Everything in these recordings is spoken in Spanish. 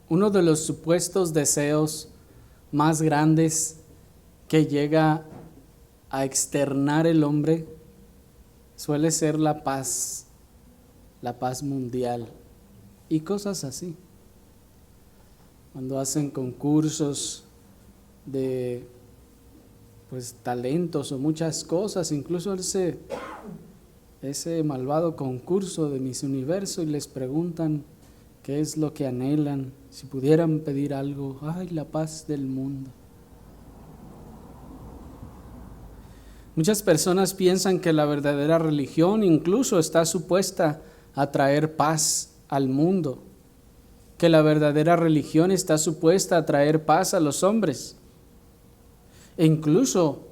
Uno de los supuestos deseos más grandes que llega a externar el hombre suele ser la paz mundial y cosas así. Cuando hacen concursos de talentos o muchas cosas, incluso ese malvado concurso de Miss Universo, y les preguntan qué es lo que anhelan, si pudieran pedir algo, ¡ay, la paz del mundo! Muchas personas piensan que la verdadera religión incluso está supuesta a traer paz al mundo, que la verdadera religión está supuesta a traer paz a los hombres. E incluso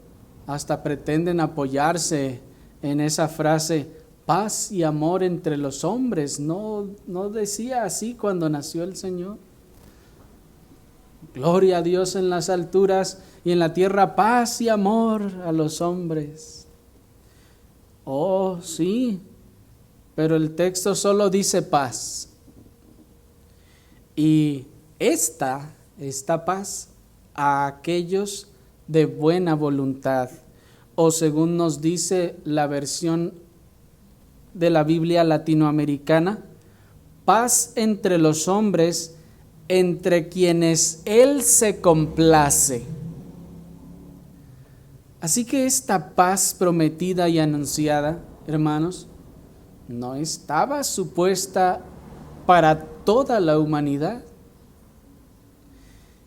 hasta pretenden apoyarse en esa frase, paz y amor entre los hombres. ¿No decía así cuando nació el Señor? Gloria a Dios en las alturas y en la tierra paz y amor a los hombres. Oh, sí, pero el texto solo dice paz. Y esta paz a aquellos de buena voluntad, o según nos dice la versión de la Biblia latinoamericana, paz entre los hombres, entre quienes Él se complace. Así que esta paz prometida y anunciada, hermanos, no estaba supuesta para toda la humanidad.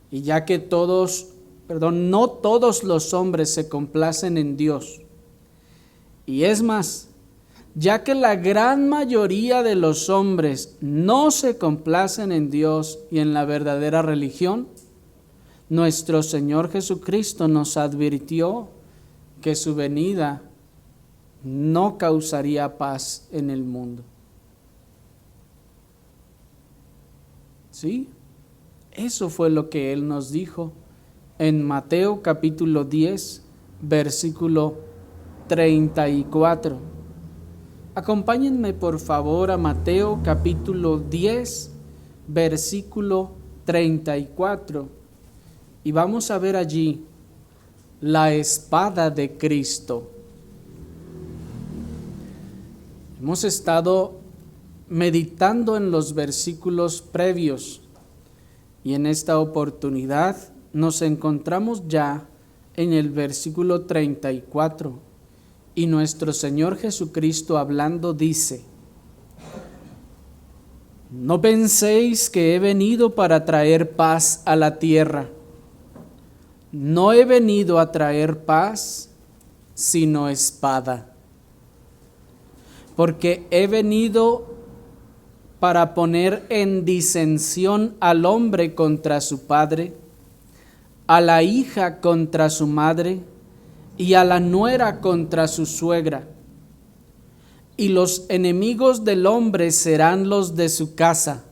Y ya que no todos los hombres se complacen en Dios. Y es más, ya que la gran mayoría de los hombres no se complacen en Dios y en la verdadera religión, nuestro Señor Jesucristo nos advirtió que su venida no causaría paz en el mundo. ¿Sí? Eso fue lo que Él nos dijo en Mateo capítulo 10, versículo 34. Acompáñenme por favor a Mateo capítulo 10, versículo 34. Y vamos a ver allí la espada de Cristo. Hemos estado meditando en los versículos previos y en esta oportunidad nos encontramos ya en el versículo 34 y nuestro Señor Jesucristo hablando dice: no penséis que he venido para traer paz a la tierra. No he venido a traer paz, sino espada. Porque he venido para poner en disensión al hombre contra su padre, a la hija contra su madre, y a la nuera contra su suegra. Y los enemigos del hombre serán los de su casa.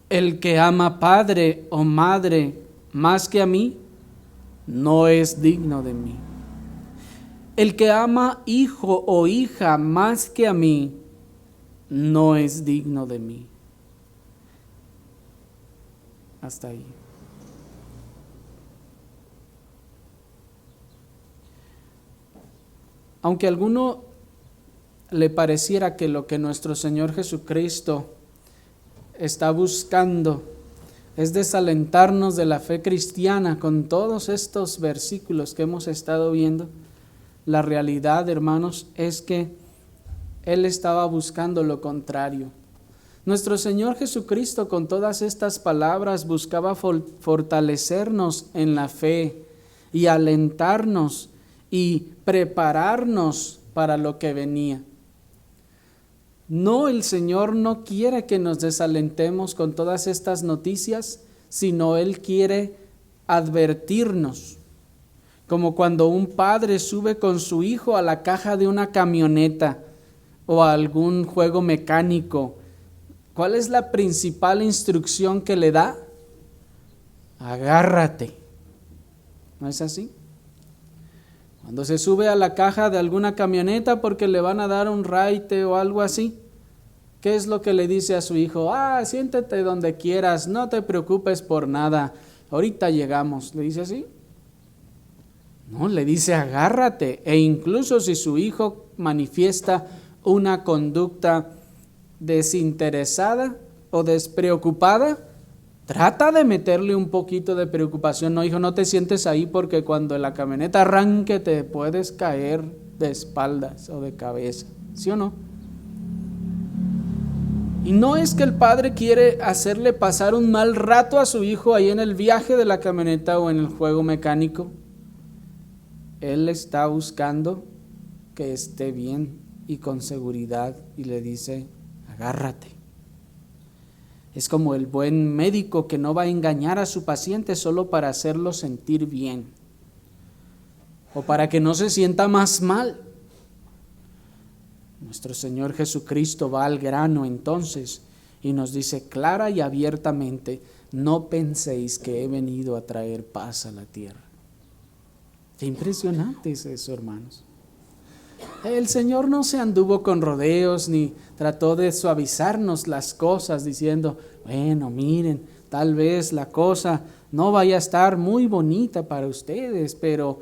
El que ama padre o madre más que a mí, no es digno de mí. El que ama hijo o hija más que a mí, no es digno de mí. Hasta ahí. Aunque a alguno le pareciera que lo que nuestro Señor Jesucristo está buscando es desalentarnos de la fe cristiana con todos estos versículos que hemos estado viendo, la realidad, hermanos, es que Él estaba buscando lo contrario. Nuestro Señor Jesucristo con todas estas palabras buscaba fortalecernos en la fe y alentarnos y prepararnos para lo que venía. No, el Señor no quiere que nos desalentemos con todas estas noticias, sino Él quiere advertirnos, como cuando un padre sube con su hijo a la caja de una camioneta o a algún juego mecánico. ¿Cuál es la principal instrucción que le da? Agárrate. ¿No es así? Cuando se sube a la caja de alguna camioneta porque le van a dar un raite o algo así, ¿qué es lo que le dice a su hijo? Siéntate donde quieras, no te preocupes por nada, ahorita llegamos. ¿Le dice así? No, le dice agárrate. E incluso si su hijo manifiesta una conducta desinteresada o despreocupada, trata de meterle un poquito de preocupación. No, hijo, no te sientes ahí porque cuando la camioneta arranque te puedes caer de espaldas o de cabeza. ¿Sí o no? Y no es que el padre quiere hacerle pasar un mal rato a su hijo ahí en el viaje de la camioneta o en el juego mecánico. Él está buscando que esté bien y con seguridad y le dice, agárrate. Es como el buen médico que no va a engañar a su paciente solo para hacerlo sentir bien o para que no se sienta más mal. Nuestro Señor Jesucristo va al grano entonces y nos dice clara y abiertamente, no penséis que he venido a traer paz a la tierra. Qué impresionante es eso, hermanos. El Señor no se anduvo con rodeos ni trató de suavizarnos las cosas diciendo, bueno, miren, tal vez la cosa no vaya a estar muy bonita para ustedes, pero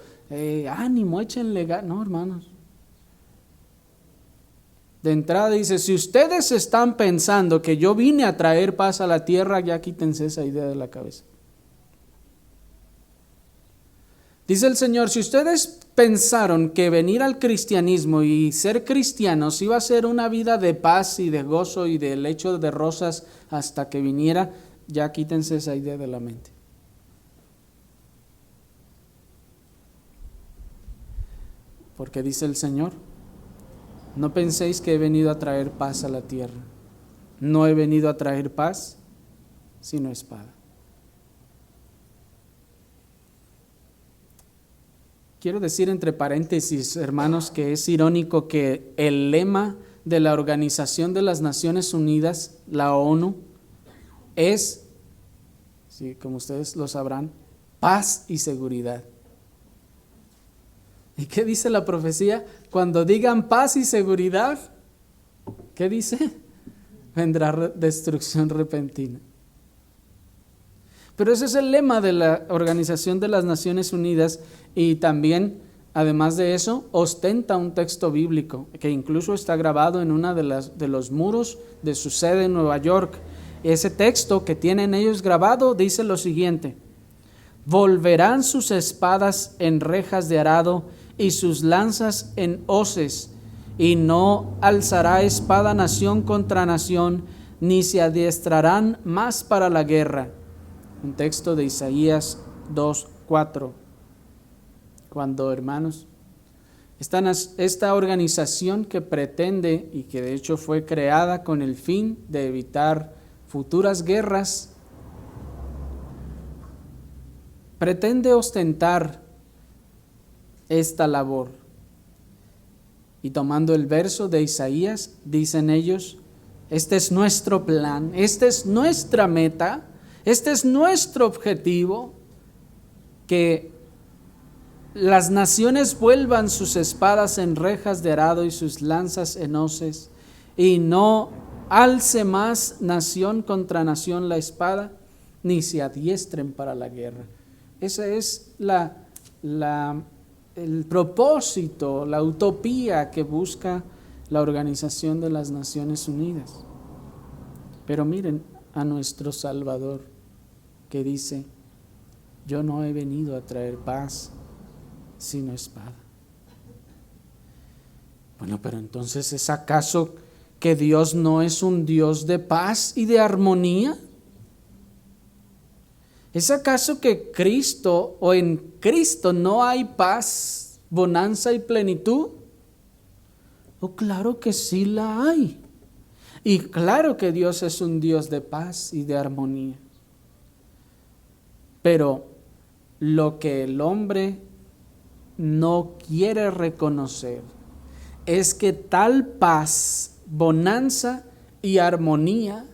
ánimo, échenle ganas. No, hermanos. De entrada dice, si ustedes están pensando que yo vine a traer paz a la tierra, ya quítense esa idea de la cabeza. Dice el Señor, si ustedes pensaron que venir al cristianismo y ser cristianos iba a ser una vida de paz y de gozo y de lecho de rosas hasta que viniera, ya quítense esa idea de la mente. Porque dice el Señor, no penséis que he venido a traer paz a la tierra. No he venido a traer paz, sino espada. Quiero decir entre paréntesis, hermanos, que es irónico que el lema de la Organización de las Naciones Unidas, la ONU, es, sí, como ustedes lo sabrán, paz y seguridad. ¿Y qué dice la profecía? Cuando digan paz y seguridad, ¿qué dice? Vendrá destrucción repentina. Pero ese es el lema de la Organización de las Naciones Unidas y también, además de eso, ostenta un texto bíblico que incluso está grabado en una de los muros de su sede en Nueva York. Ese texto que tienen ellos grabado dice lo siguiente: volverán sus espadas en rejas de arado y sus lanzas en hoces, y no alzará espada nación contra nación, ni se adiestrarán más para la guerra. Un texto de Isaías 2:4. Cuando, hermanos, esta organización que pretende y que de hecho fue creada con el fin de evitar futuras guerras, pretende ostentar esta labor. Y tomando el verso de Isaías, dicen ellos, este es nuestro plan, esta es nuestra meta, este es nuestro objetivo, que las naciones vuelvan sus espadas en rejas de arado y sus lanzas en hoces, y no alce más nación contra nación la espada, ni se adiestren para la guerra. Ese es el propósito, la utopía que busca la Organización de las Naciones Unidas. Pero miren a nuestro Salvador, que dice, yo no he venido a traer paz, sino espada. Bueno, pero entonces, ¿es acaso que Dios no es un Dios de paz y de armonía? ¿Es acaso que Cristo o en Cristo no hay paz, bonanza y plenitud? Oh, claro que sí la hay. Y claro que Dios es un Dios de paz y de armonía. Pero lo que el hombre no quiere reconocer es que tal paz, bonanza y armonía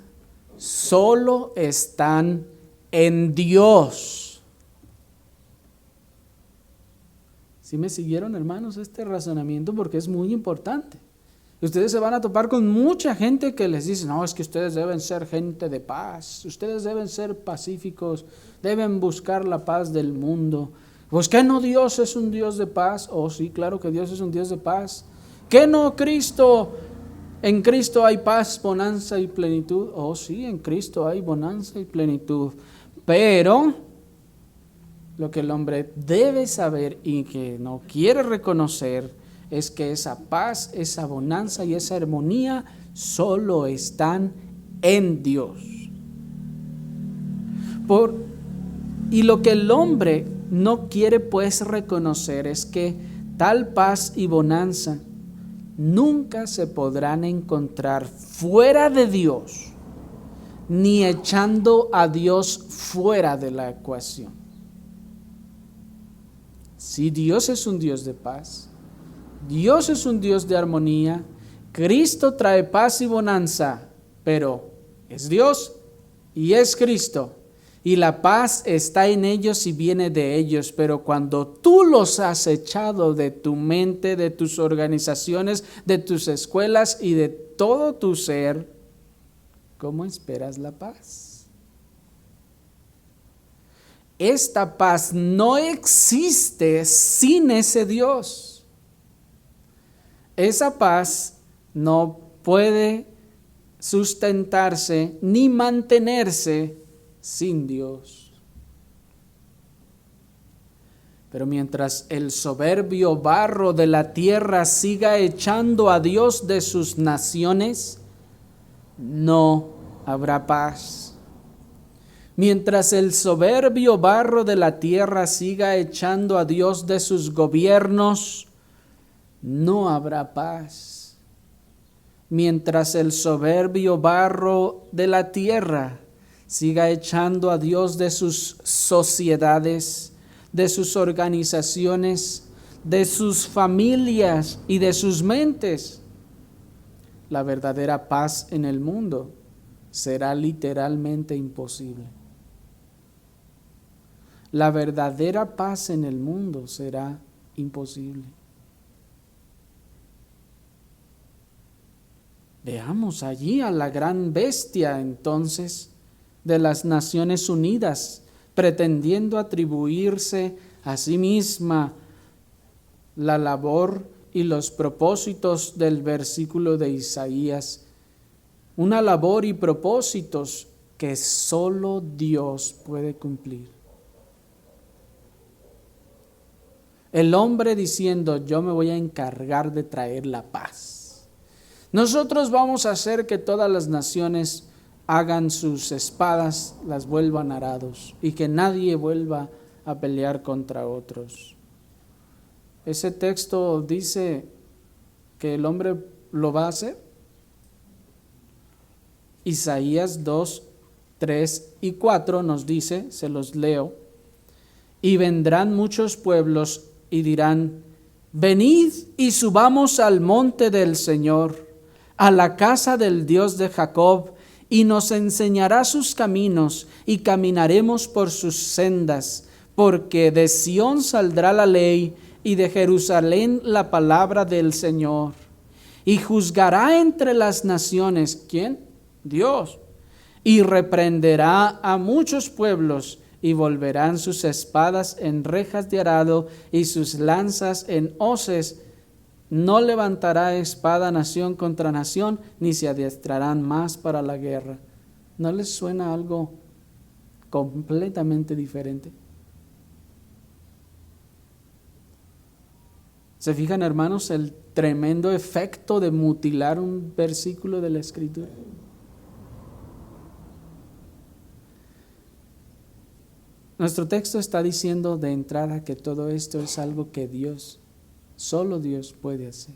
solo están en Dios. ¿Sí me siguieron, hermanos, este razonamiento? Porque es muy importante. Ustedes se van a topar con mucha gente que les dice, no, es que ustedes deben ser gente de paz, ustedes deben ser pacíficos, deben buscar la paz del mundo. Pues ¿qué no Dios es un Dios de paz? Oh sí, claro que Dios es un Dios de paz. ¿Qué no Cristo? En Cristo hay paz, bonanza y plenitud. Oh sí, en Cristo hay bonanza y plenitud. Pero lo que el hombre debe saber y que no quiere reconocer es que esa paz, esa bonanza y esa armonía solo están en Dios. Y lo que el hombre no quiere pues reconocer es que tal paz y bonanza nunca se podrán encontrar fuera de Dios, ni echando a Dios fuera de la ecuación. Si Dios es un Dios de paz, Dios es un Dios de armonía, Cristo trae paz y bonanza, pero es Dios y es Cristo, y la paz está en ellos y viene de ellos, pero cuando tú los has echado de tu mente, de tus organizaciones, de tus escuelas y de todo tu ser, ¿cómo esperas la paz? Esta paz no existe sin ese Dios. Esa paz no puede sustentarse ni mantenerse sin Dios. Pero mientras el soberbio barro de la tierra siga echando a Dios de sus naciones, no habrá paz. Mientras el soberbio barro de la tierra siga echando a Dios de sus gobiernos, no habrá paz. Mientras el soberbio barro de la tierra siga echando a Dios de sus sociedades, de sus organizaciones, de sus familias y de sus mentes, la verdadera paz en el mundo será literalmente imposible. La verdadera paz en el mundo será imposible. Veamos allí a la gran bestia entonces de las Naciones Unidas, pretendiendo atribuirse a sí misma la labor y los propósitos del versículo de Isaías, una labor y propósitos que solo Dios puede cumplir. El hombre diciendo, yo me voy a encargar de traer la paz. Nosotros vamos a hacer que todas las naciones hagan sus espadas, las vuelvan arados y que nadie vuelva a pelear contra otros. Ese texto dice que el hombre lo va a hacer. Isaías 2, 3 y 4 nos dice, se los leo, y vendrán muchos pueblos y dirán, venid y subamos al monte del Señor, a la casa del Dios de Jacob, y nos enseñará sus caminos, y caminaremos por sus sendas, porque de Sión saldrá la ley, y de Jerusalén la palabra del Señor. Y juzgará entre las naciones, ¿quién? Dios. Y reprenderá a muchos pueblos, y volverán sus espadas en rejas de arado, y sus lanzas en hoces. No levantará espada nación contra nación, ni se adiestrarán más para la guerra. ¿No les suena algo completamente diferente? ¿Se fijan, hermanos, el tremendo efecto de mutilar un versículo de la Escritura? Nuestro texto está diciendo de entrada que todo esto es algo que solo Dios puede hacer.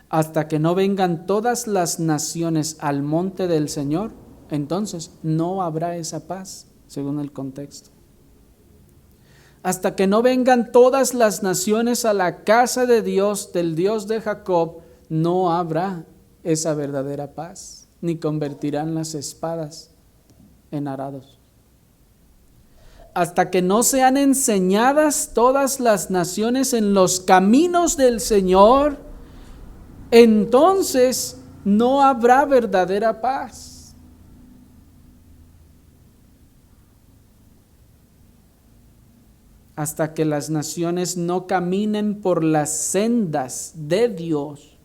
Hasta que no vengan todas las naciones al monte del Señor, entonces no habrá esa paz, según el contexto. Hasta que no vengan todas las naciones a la casa de Dios, del Dios de Jacob, no habrá esa verdadera paz, ni convertirán las espadas en arados. Hasta que no sean enseñadas todas las naciones en los caminos del Señor, entonces no habrá verdadera paz. Hasta que las naciones no caminen por las sendas de Dios,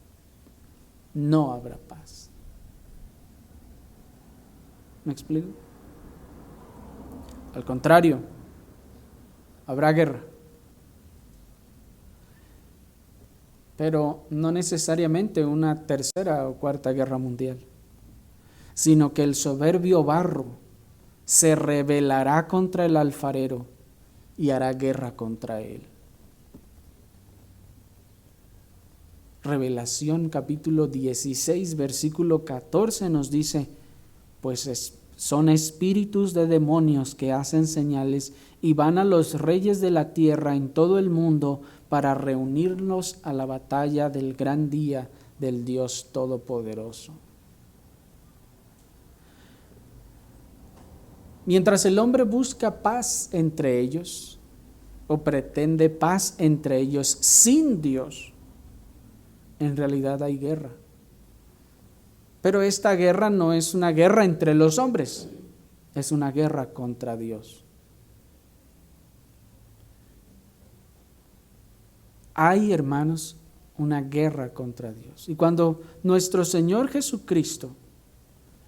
no habrá paz. ¿Me explico? Al contrario, habrá guerra. Pero no necesariamente una tercera o cuarta guerra mundial, sino que el soberbio barro se rebelará contra el alfarero y hará guerra contra él. Revelación capítulo 16, versículo 14 nos dice, pues son espíritus de demonios que hacen señales y van a los reyes de la tierra en todo el mundo para reunirnos a la batalla del gran día del Dios Todopoderoso. Mientras el hombre busca paz entre ellos, o pretende paz entre ellos sin Dios, en realidad hay guerra. Pero esta guerra no es una guerra entre los hombres, es una guerra contra Dios. Hay, hermanos, una guerra contra Dios. Y cuando nuestro Señor Jesucristo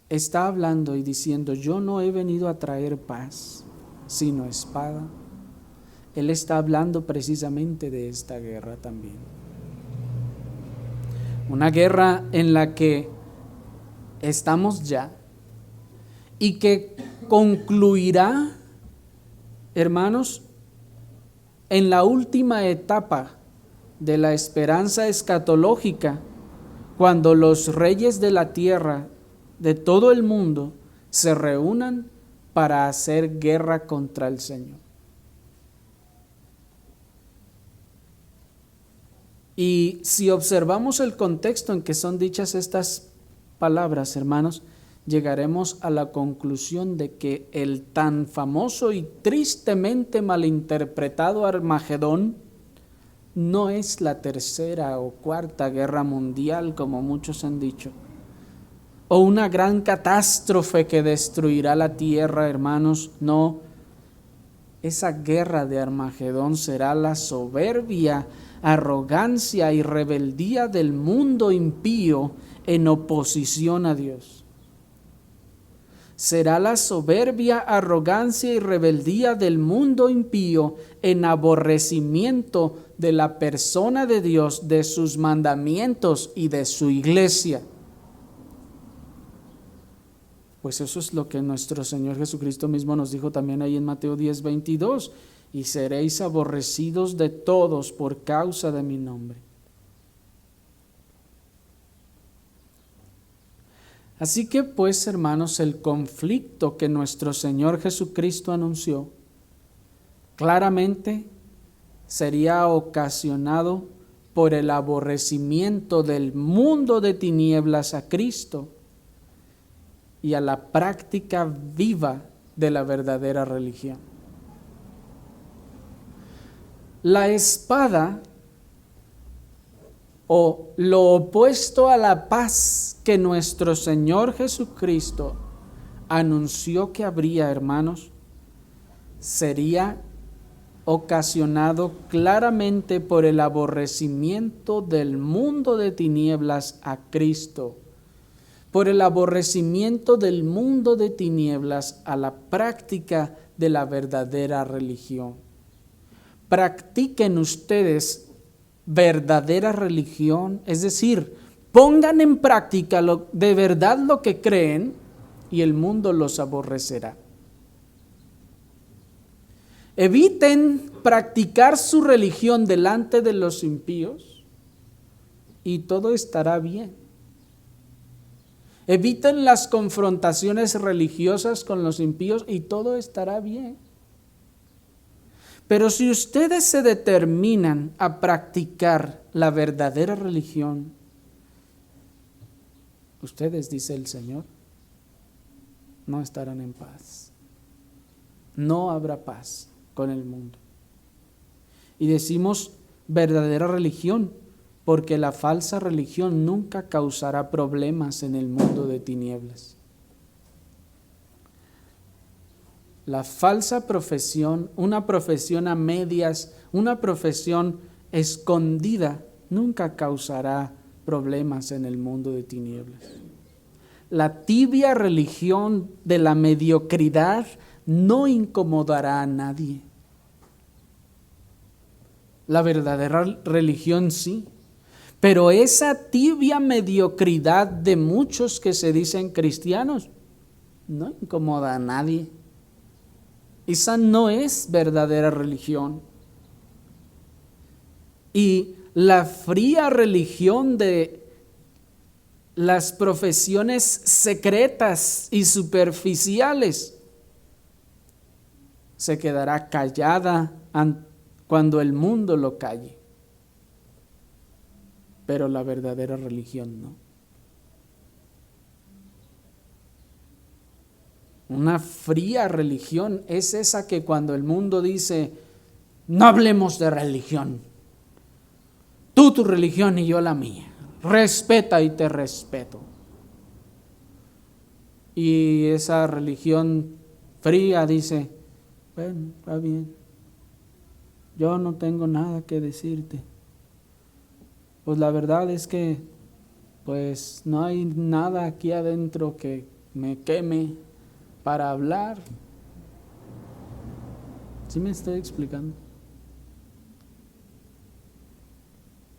está hablando y diciendo, yo no he venido a traer paz, sino espada, Él está hablando precisamente de esta guerra también. Una guerra en la que estamos ya y que concluirá, hermanos, en la última etapa de la esperanza escatológica, cuando los reyes de la tierra, de todo el mundo, se reúnan para hacer guerra contra el Señor. Y si observamos el contexto en que son dichas estas palabras, hermanos, llegaremos a la conclusión de que el tan famoso y tristemente malinterpretado Armagedón no es la tercera o cuarta guerra mundial, como muchos han dicho, o una gran catástrofe que destruirá la tierra, hermanos. No, esa guerra de Armagedón será la soberbia, arrogancia y rebeldía del mundo impío en oposición a Dios. Será la soberbia, arrogancia y rebeldía del mundo impío en aborrecimiento de la persona de Dios, de sus mandamientos y de su iglesia. Pues eso es lo que nuestro Señor Jesucristo mismo nos dijo también ahí en Mateo 10:22, y seréis aborrecidos de todos por causa de mi nombre. Así que pues, hermanos, el conflicto que nuestro Señor Jesucristo anunció claramente sería ocasionado por el aborrecimiento del mundo de tinieblas a Cristo y a la práctica viva de la verdadera religión. La espada, o lo opuesto a la paz que nuestro Señor Jesucristo anunció que habría, hermanos, sería ocasionado claramente por el aborrecimiento del mundo de tinieblas a Cristo, por el aborrecimiento del mundo de tinieblas a la práctica de la verdadera religión. Practiquen ustedes verdadera religión, es decir, pongan en práctica de verdad lo que creen y el mundo los aborrecerá. Eviten practicar su religión delante de los impíos y todo estará bien. Eviten las confrontaciones religiosas con los impíos y todo estará bien. Pero si ustedes se determinan a practicar la verdadera religión, ustedes, dice el Señor, no estarán en paz. No habrá paz con el mundo. Y decimos verdadera religión porque la falsa religión nunca causará problemas en el mundo de tinieblas. La falsa profesión, una profesión a medias, una profesión escondida, nunca causará problemas en el mundo de tinieblas. La tibia religión de la mediocridad no incomodará a nadie. La verdadera religión sí, pero esa tibia mediocridad de muchos que se dicen cristianos no incomoda a nadie. Esa no es verdadera religión. Y la fría religión de las profesiones secretas y superficiales se quedará callada cuando el mundo lo calle. Pero la verdadera religión no. Una fría religión es esa que cuando el mundo dice, no hablemos de religión, tú tu religión y yo la mía, respeta y te respeto. Y esa religión fría dice, bueno, está bien, yo no tengo nada que decirte. Pues la verdad es que pues no hay nada aquí adentro que me queme para hablar. ¿Sí me estoy explicando?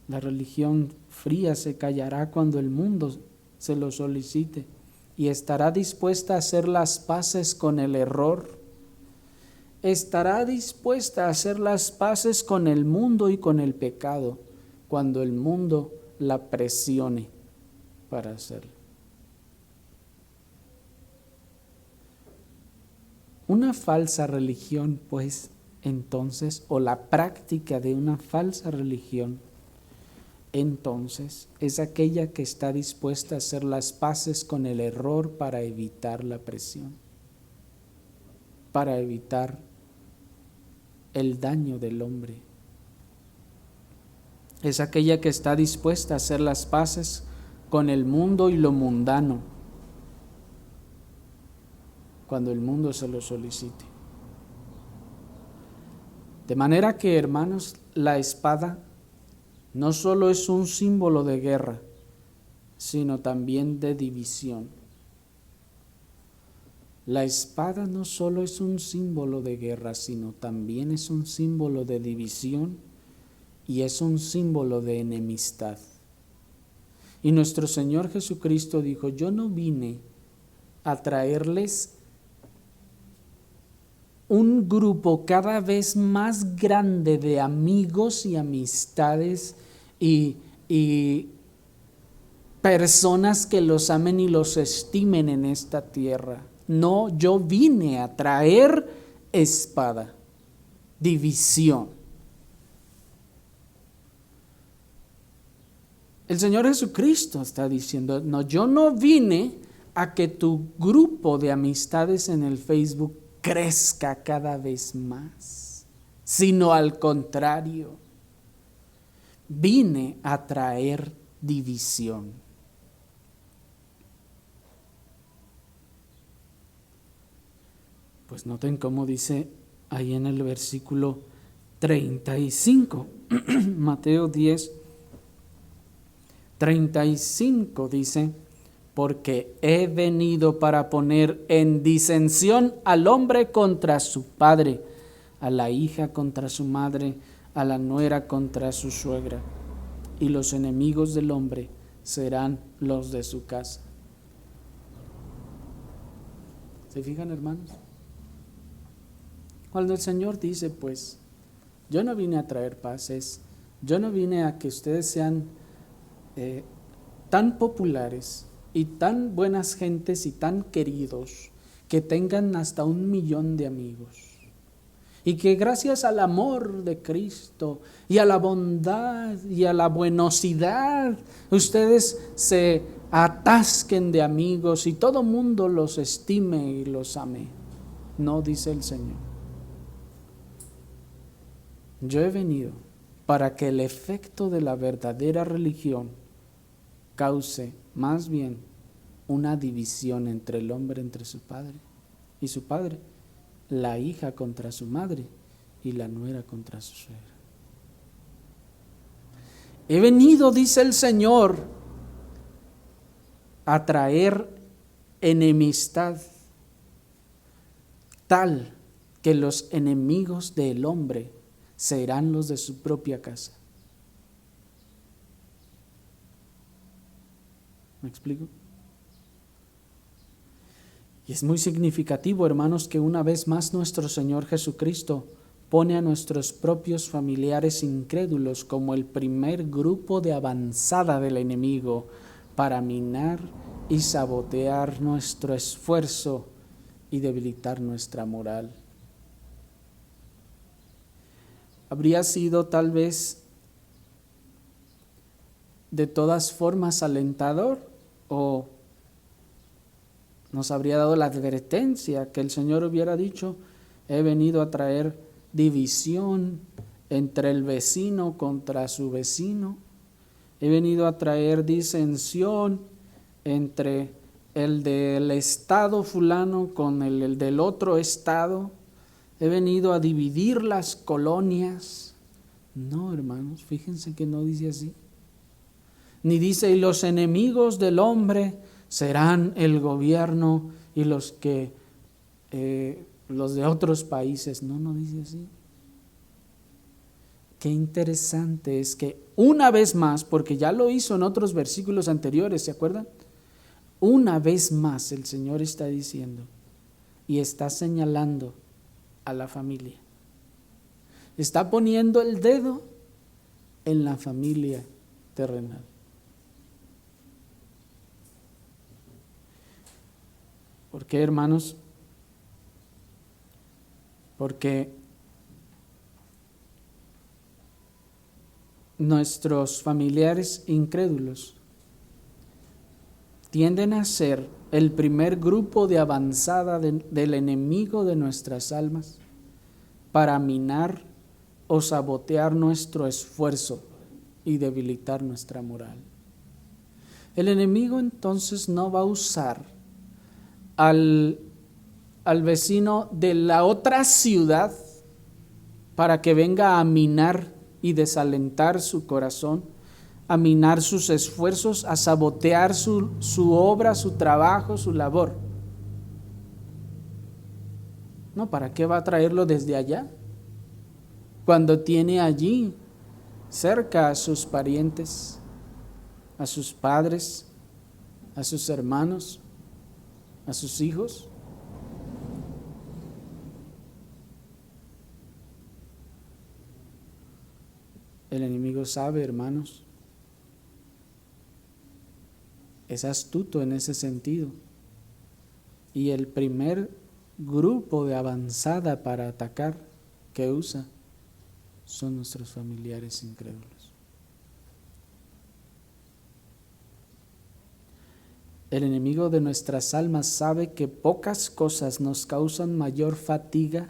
La religión fría se callará cuando el mundo se lo solicite y estará dispuesta a hacer las paces con el error. Estará dispuesta a hacer las paces con el mundo y con el pecado cuando el mundo la presione para hacerlo. Una falsa religión, pues, entonces, o la práctica de una falsa religión, entonces, es aquella que está dispuesta a hacer las paces con el error para evitar la presión, para evitar el daño del hombre. Es aquella que está dispuesta a hacer las paces con el mundo y lo mundano, cuando el mundo se lo solicite. De manera que, hermanos, la espada no solo es un símbolo de guerra, sino también de división. La espada no solo es un símbolo de guerra, sino también es un símbolo de división y es un símbolo de enemistad. Y nuestro Señor Jesucristo dijo, yo no vine a traerles un grupo cada vez más grande de amigos y amistades y personas que los amen y los estimen en esta tierra. No, yo vine a traer espada, división. El Señor Jesucristo está diciendo, no, yo no vine a que tu grupo de amistades en el Facebook crezca cada vez más, sino al contrario, vine a traer división. Pues noten cómo dice ahí en el versículo 35, Mateo 10, 35 dice, porque he venido para poner en disensión al hombre contra su padre, a la hija contra su madre, a la nuera contra su suegra, y los enemigos del hombre serán los de su casa. ¿Se fijan, hermanos? Cuando el Señor dice, pues, yo no vine a traer paces, yo no vine a que ustedes sean tan populares y tan buenas gentes y tan queridos que tengan hasta 1 millón de amigos y que gracias al amor de Cristo y a la bondad y a la buenosidad ustedes se atasquen de amigos y todo mundo los estime y los ame. No, dice el Señor, yo he venido para que el efecto de la verdadera religión cause más bien una división entre el hombre, entre su padre y su padre, la hija contra su madre y la nuera contra su suegra. He venido, dice el Señor, a traer enemistad tal que los enemigos del hombre serán los de su propia casa. ¿Me explico? Y es muy significativo, hermanos, que una vez más nuestro Señor Jesucristo pone a nuestros propios familiares incrédulos como el primer grupo de avanzada del enemigo para minar y sabotear nuestro esfuerzo y debilitar nuestra moral. Habría sido tal vez de todas formas alentador, o nos habría dado la advertencia que el Señor hubiera dicho: he venido a traer división entre el vecino contra su vecino, he venido a traer disensión entre el del estado fulano con el del otro estado, he venido a dividir las colonias. No, hermanos, fíjense que no dice así. Ni dice: y los enemigos del hombre serán el gobierno y los de otros países. No dice así. Qué interesante es que una vez más, porque ya lo hizo en otros versículos anteriores, ¿se acuerdan? Una vez más el Señor está diciendo y está señalando a la familia. Está poniendo el dedo en la familia terrenal. ¿Por qué, hermanos? Porque nuestros familiares incrédulos tienden a ser el primer grupo de avanzada del enemigo de nuestras almas para minar o sabotear nuestro esfuerzo y debilitar nuestra moral. El enemigo entonces no va a usar al vecino de la otra ciudad para que venga a minar y desalentar su corazón, a minar sus esfuerzos, a sabotear su obra, su trabajo, su labor. No, ¿para qué va a traerlo desde allá? Cuando tiene allí cerca a sus parientes, a sus padres, a sus hermanos, a sus hijos. El enemigo sabe, hermanos, es astuto en ese sentido. Y el primer grupo de avanzada para atacar que usa son nuestros familiares incrédulos. El enemigo de nuestras almas sabe que pocas cosas nos causan mayor fatiga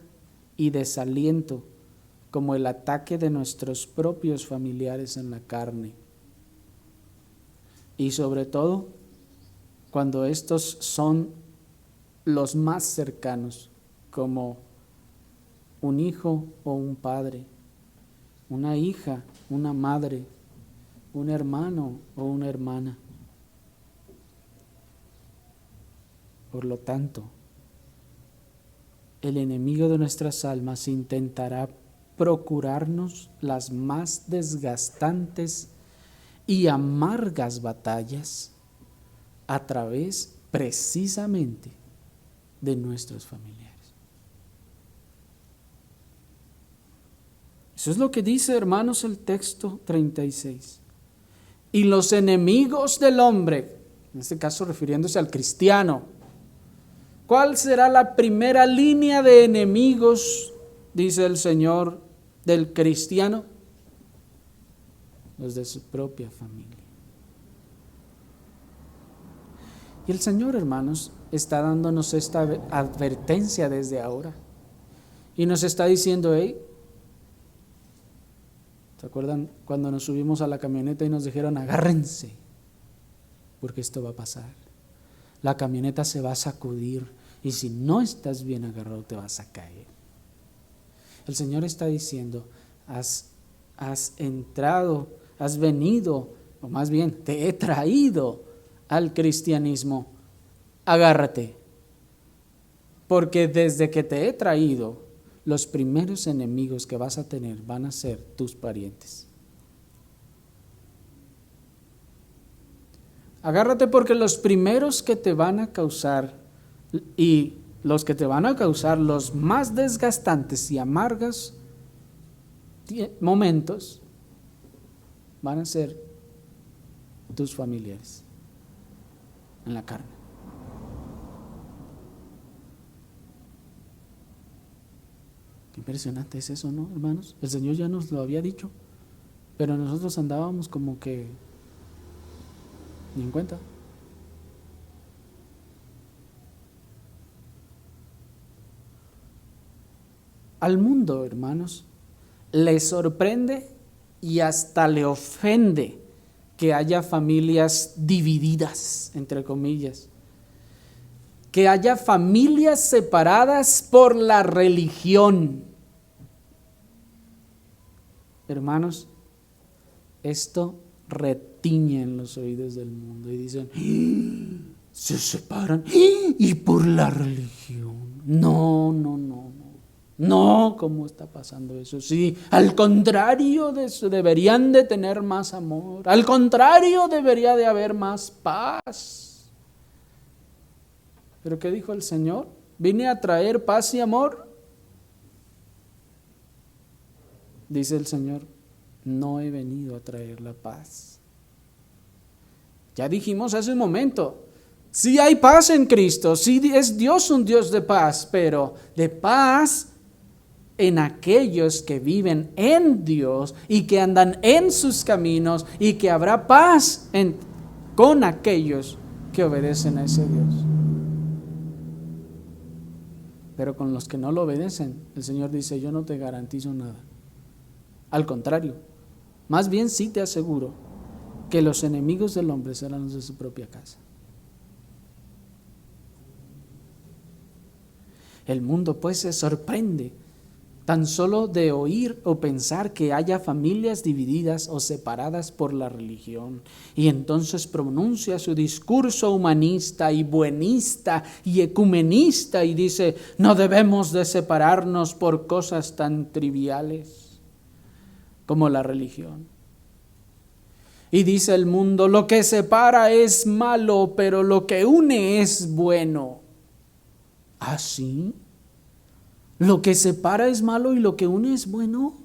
y desaliento como el ataque de nuestros propios familiares en la carne. Y sobre todo, cuando estos son los más cercanos, como un hijo o un padre, una hija, una madre, un hermano o una hermana. Por lo tanto, el enemigo de nuestras almas intentará procurarnos las más desgastantes y amargas batallas a través precisamente de nuestros familiares. Eso es lo que dice, hermanos, el texto 36. Y los enemigos del hombre, en este caso refiriéndose al cristiano, ¿cuál será la primera línea de enemigos, dice el Señor, del cristiano? Los de su propia familia. Y el Señor, hermanos, está dándonos esta advertencia desde ahora. Y nos está diciendo: hey, ¿Se acuerdan cuando nos subimos a la camioneta y nos dijeron agárrense? Porque esto va a pasar. La camioneta se va a sacudir y si no estás bien agarrado te vas a caer. El Señor está diciendo, has entrado, has venido, o más bien te he traído al cristianismo. Agárrate. Porque desde que te he traído, los primeros enemigos que vas a tener van a ser tus parientes. Agárrate porque los primeros que te van a causar y los que te van a causar los más desgastantes y amargos momentos van a ser tus familiares en la carne. Qué impresionante es eso, ¿no, hermanos? El Señor ya nos lo había dicho, pero nosotros andábamos como que ni en cuenta. Al mundo, hermanos, le sorprende y hasta le ofende que haya familias divididas, entre comillas, que haya familias separadas por la religión. Hermanos, esto retiñe en los oídos del mundo y dicen, se separan y por la religión. No, ¿cómo está pasando eso? Sí, al contrario de eso, deberían de tener más amor. Al contrario, debería de haber más paz. ¿Pero qué dijo el Señor? ¿Vine a traer paz y amor? Dice el Señor, no he venido a traer la paz. Ya dijimos hace un momento, sí hay paz en Cristo, sí es Dios un Dios de paz, pero de paz en aquellos que viven en Dios y que andan en sus caminos, y que habrá paz con aquellos que obedecen a ese Dios. Pero con los que no lo obedecen, el Señor dice, yo no te garantizo nada. Al contrario, más bien sí te aseguro que los enemigos del hombre serán los de su propia casa. El mundo pues se sorprende tan solo de oír o pensar que haya familias divididas o separadas por la religión, y entonces pronuncia su discurso humanista y buenista y ecumenista y dice, no debemos de separarnos por cosas tan triviales como la religión. Y dice el mundo, lo que separa es malo, pero lo que une es bueno. ¿Ah, sí? ¿Lo que separa es malo y lo que une es bueno?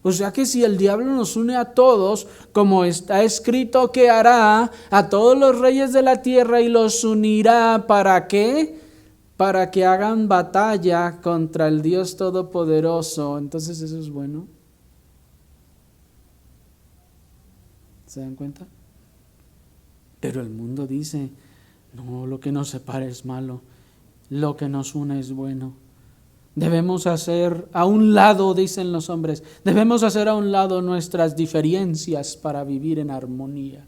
O sea que si el diablo nos une a todos, como está escrito que hará, a todos los reyes de la tierra y los unirá, ¿para qué? Para que hagan batalla contra el Dios Todopoderoso. Entonces eso es bueno. ¿Se dan cuenta? Pero el mundo dice, no, lo que nos separa es malo. Lo que nos une es bueno. Debemos hacer a un lado, dicen los hombres, debemos hacer a un lado nuestras diferencias para vivir en armonía.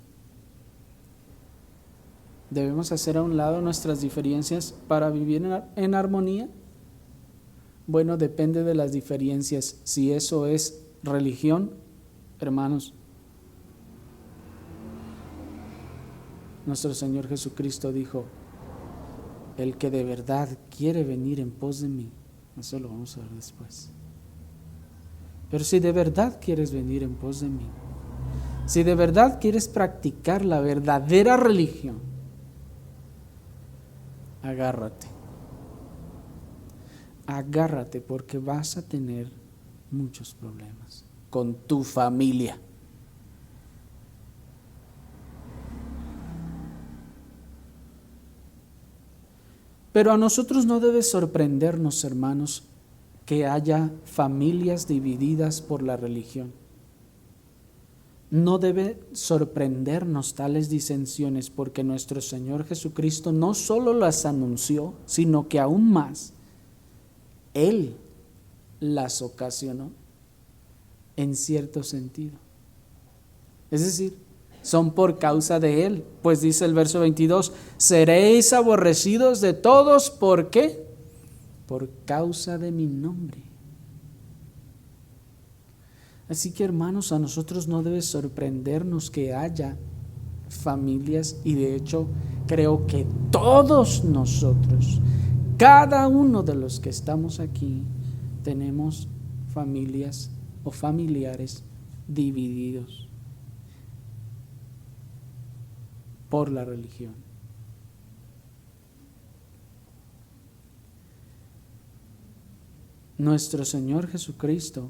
¿Debemos hacer a un lado nuestras diferencias para vivir en armonía? Bueno, depende de las diferencias. Si eso es religión, hermanos, nuestro Señor Jesucristo dijo, el que de verdad quiere venir en pos de mí, eso lo vamos a ver después. Pero si de verdad quieres venir en pos de mí, si de verdad quieres practicar la verdadera religión, agárrate. Agárrate porque vas a tener muchos problemas con tu familia. Pero a nosotros no debe sorprendernos, hermanos, que haya familias divididas por la religión. No debe sorprendernos tales disensiones, porque nuestro Señor Jesucristo no solo las anunció, sino que aún más, Él las ocasionó en cierto sentido. Es decir, son por causa de Él. Pues dice el verso 22, seréis aborrecidos de todos, ¿por qué? Por causa de mi nombre. Así que, hermanos, a nosotros no debe sorprendernos que haya familias, y de hecho creo que todos nosotros, cada uno de los que estamos aquí, tenemos familias o familiares divididos por la religión. Nuestro Señor Jesucristo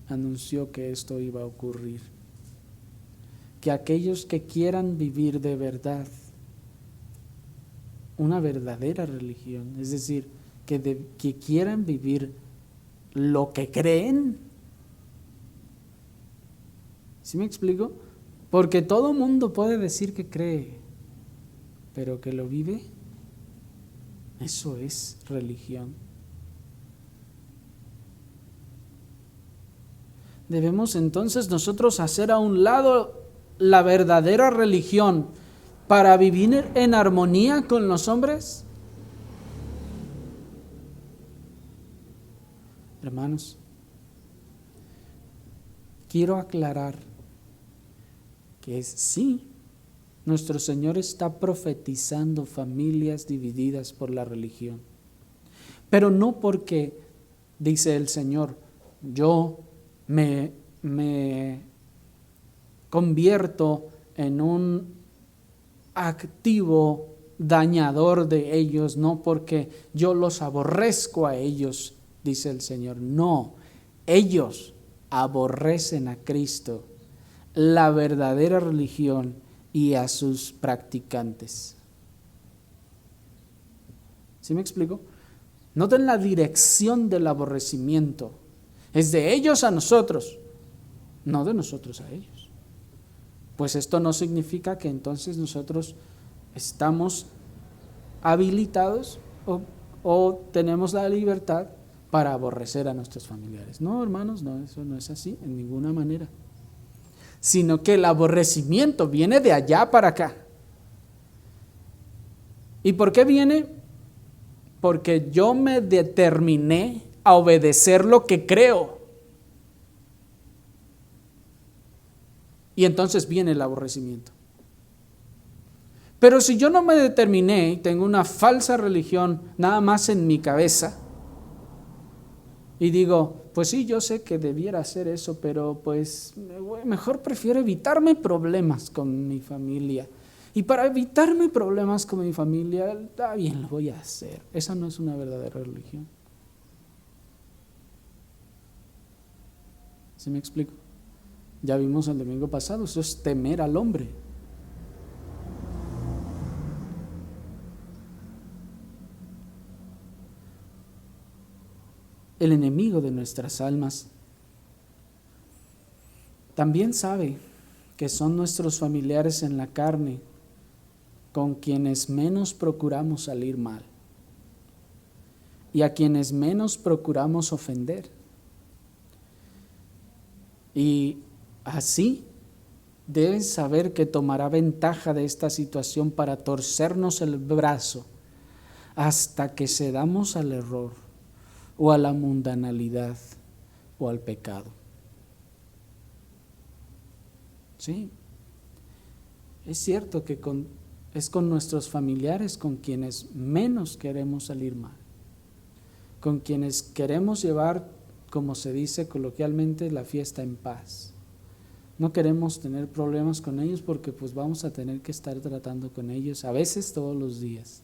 anunció que esto iba a ocurrir, que aquellos que quieran vivir de verdad una verdadera religión, es decir, que quieran vivir lo que creen. ¿Sí me explico? Porque todo mundo puede decir que cree, pero que lo vive, eso es religión. Debemos entonces nosotros hacer a un lado la verdadera religión para vivir en armonía con los hombres. Hermanos, quiero aclarar que sí, nuestro Señor está profetizando familias divididas por la religión, pero no porque, dice el Señor, yo me convierto en un activo dañador de ellos, no porque yo los aborrezco a ellos, dice el Señor. No, ellos aborrecen a Cristo, la verdadera religión y a sus practicantes. ¿Sí me explico? Noten la dirección del aborrecimiento. Es de ellos a nosotros, no de nosotros a ellos. Pues esto no significa que entonces nosotros estamos habilitados o tenemos la libertad para aborrecer a nuestros familiares. No, hermanos, no, eso no es así en ninguna manera. Sino que el aborrecimiento viene de allá para acá. ¿Y por qué viene? Porque yo me determiné a obedecer lo que creo. Y entonces viene el aborrecimiento. Pero si yo no me determiné y tengo una falsa religión nada más en mi cabeza y digo, pues sí, yo sé que debiera hacer eso, pero pues mejor prefiero evitarme problemas con mi familia. Y para evitarme problemas con mi familia, está bien, lo voy a hacer. Esa no es una verdadera religión. ¿Sí me explico? Ya vimos el domingo pasado, eso es temer al hombre. El enemigo de nuestras almas también sabe que son nuestros familiares en la carne con quienes menos procuramos salir mal y a quienes menos procuramos ofender. Y así deben saber que tomará ventaja de esta situación para torcernos el brazo hasta que cedamos al error o a la mundanalidad o al pecado. Sí, es cierto que es con nuestros familiares con quienes menos queremos salir mal, con quienes queremos llevar, como se dice coloquialmente, la fiesta en paz. No queremos tener problemas con ellos porque pues vamos a tener que estar tratando con ellos a veces todos los días.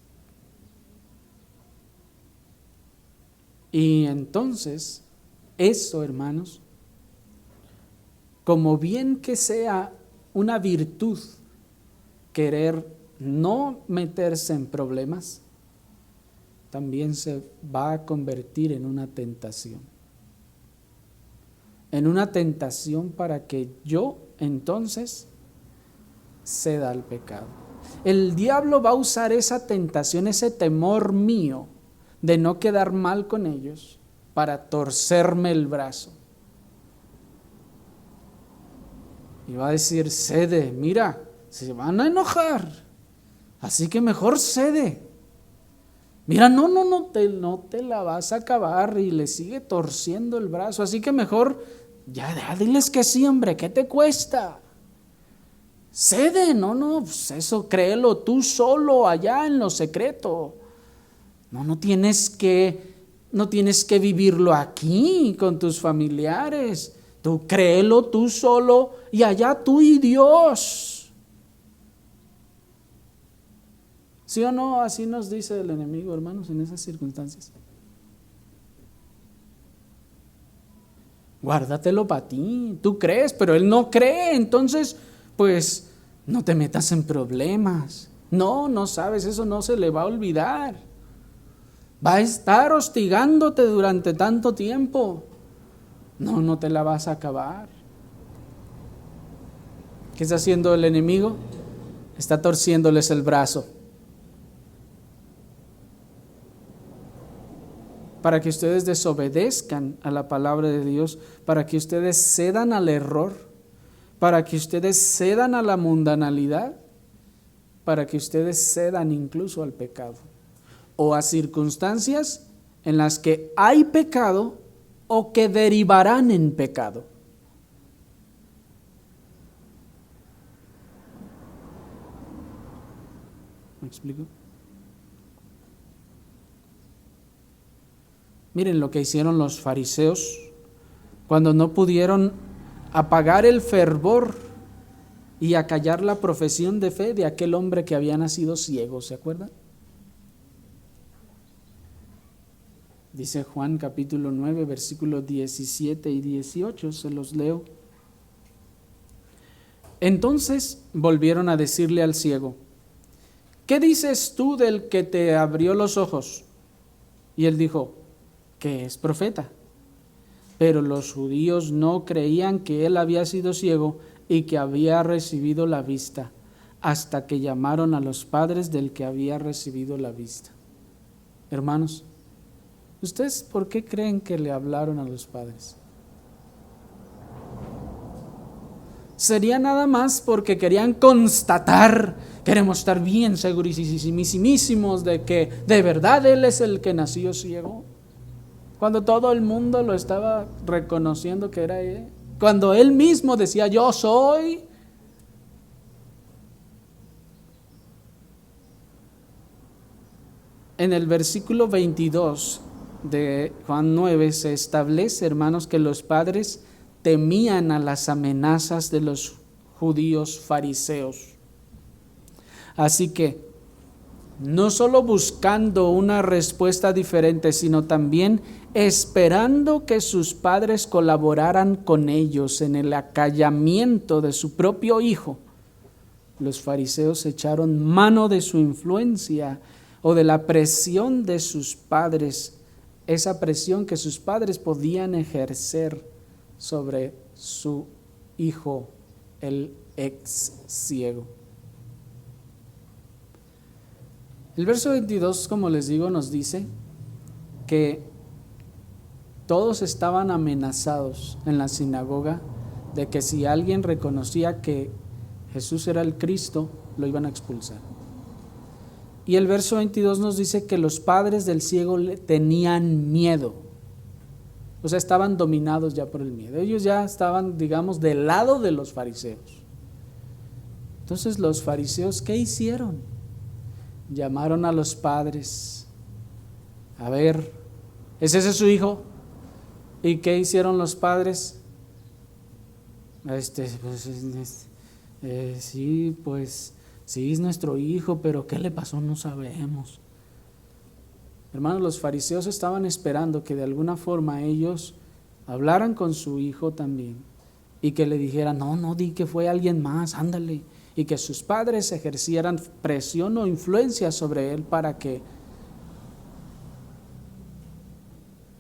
Y entonces, eso, hermanos, como bien que sea una virtud querer no meterse en problemas, también se va a convertir en una tentación. En una tentación para que yo entonces ceda al pecado. El diablo va a usar esa tentación, ese temor mío de no quedar mal con ellos, para torcerme el brazo. Y va a decir, cede, mira, se van a enojar, así que mejor cede. Mira, no te la vas a acabar, y le sigue torciendo el brazo, así que mejor ya diles que sí, hombre, ¿qué te cuesta? Cede, pues eso créelo tú solo allá en lo secreto. No tienes que vivirlo aquí con tus familiares. Tú créelo tú solo y allá tú y Dios. ¿Sí o no? Así nos dice el enemigo, hermanos, en esas circunstancias. Guárdatelo para ti. Tú crees, pero él no cree. Entonces, pues, no te metas en problemas. No sabes, eso no se le va a olvidar. Va a estar hostigándote durante tanto tiempo. No te la vas a acabar. ¿Qué está haciendo el enemigo? Está torciéndoles el brazo para que ustedes desobedezcan a la palabra de Dios, para que ustedes cedan al error, para que ustedes cedan a la mundanalidad, para que ustedes cedan incluso al pecado o a circunstancias en las que hay pecado o que derivarán en pecado. ¿Me explico? Miren lo que hicieron los fariseos cuando no pudieron apagar el fervor y acallar la profesión de fe de aquel hombre que había nacido ciego. ¿Se acuerdan? Dice Juan capítulo 9, versículos 17 y 18, se los leo. Entonces volvieron a decirle al ciego, ¿qué dices tú del que te abrió los ojos? Y él dijo, que es profeta. Pero los judíos no creían que él había sido ciego y que había recibido la vista, hasta que llamaron a los padres del que había recibido la vista. Hermanos, ¿ustedes por qué creen que le hablaron a los padres? Sería nada más porque querían constatar, queremos estar bien segurísimos de que de verdad él es el que nació ciego, cuando todo el mundo lo estaba reconociendo que era él, cuando él mismo decía yo soy. En el versículo 22 de Juan 9 se establece, hermanos, que los padres temían a las amenazas de los judíos fariseos. Así que, no solo buscando una respuesta diferente, sino también esperando que sus padres colaboraran con ellos en el acallamiento de su propio hijo, los fariseos echaron mano de su influencia o de la presión de sus padres, esa presión que sus padres podían ejercer sobre su hijo, el ex ciego. El verso 22, como les digo, nos dice que todos estaban amenazados en la sinagoga de que si alguien reconocía que Jesús era el Cristo, lo iban a expulsar. Y el verso 22 nos dice que los padres del ciego le tenían miedo. O sea, estaban dominados ya por el miedo. Ellos ya estaban, digamos, del lado de los fariseos. Entonces los fariseos, ¿qué hicieron? Llamaron a los padres. A ver, ¿es ese su hijo? ¿Y qué hicieron los padres? Sí, es nuestro hijo, pero ¿qué le pasó? No sabemos. Hermanos, los fariseos estaban esperando que de alguna forma ellos hablaran con su hijo también y que le dijeran, no, di que fue alguien más, ándale, y que sus padres ejercieran presión o influencia sobre él para que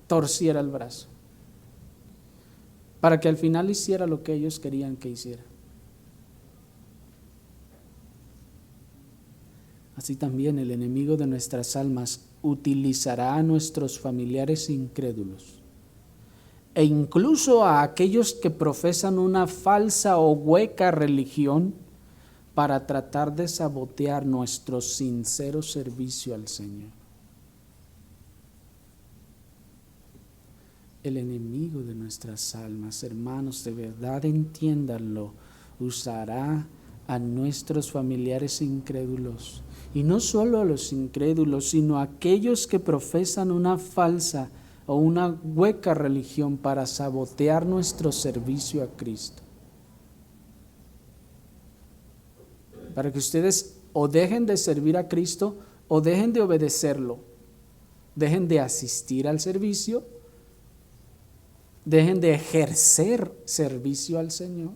torciera el brazo, para que al final hiciera lo que ellos querían que hiciera. Así también el enemigo de nuestras almas utilizará a nuestros familiares incrédulos e incluso a aquellos que profesan una falsa o hueca religión para tratar de sabotear nuestro sincero servicio al Señor. El enemigo de nuestras almas, hermanos, de verdad entiéndanlo, usará a nuestros familiares incrédulos, y no solo a los incrédulos, sino a aquellos que profesan una falsa o una hueca religión para sabotear nuestro servicio a Cristo. Para que ustedes o dejen de servir a Cristo o dejen de obedecerlo, dejen de asistir al servicio, dejen de ejercer servicio al Señor.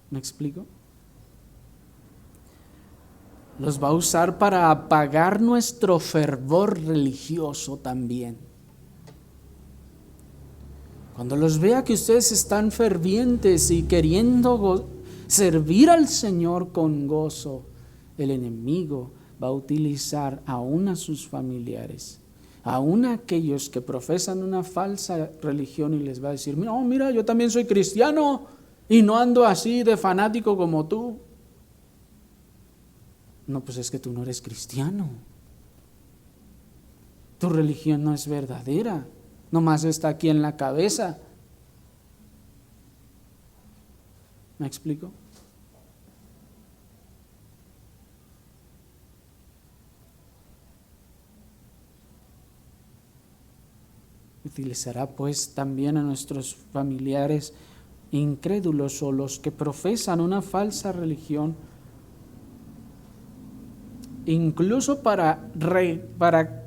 ¿Me explico? Los va a usar para apagar nuestro fervor religioso también. Cuando los vea que ustedes están fervientes y queriendo servir al Señor con gozo, el enemigo va a utilizar aún a sus familiares, aún a aquellos que profesan una falsa religión, y les va a decir: no, mira, yo también soy cristiano y no ando así de fanático como tú. No, pues es que tú no eres cristiano. Tu religión no es verdadera, nomás está aquí en la cabeza. ¿Me explico? Utilizará pues también a nuestros familiares incrédulos o los que profesan una falsa religión, incluso para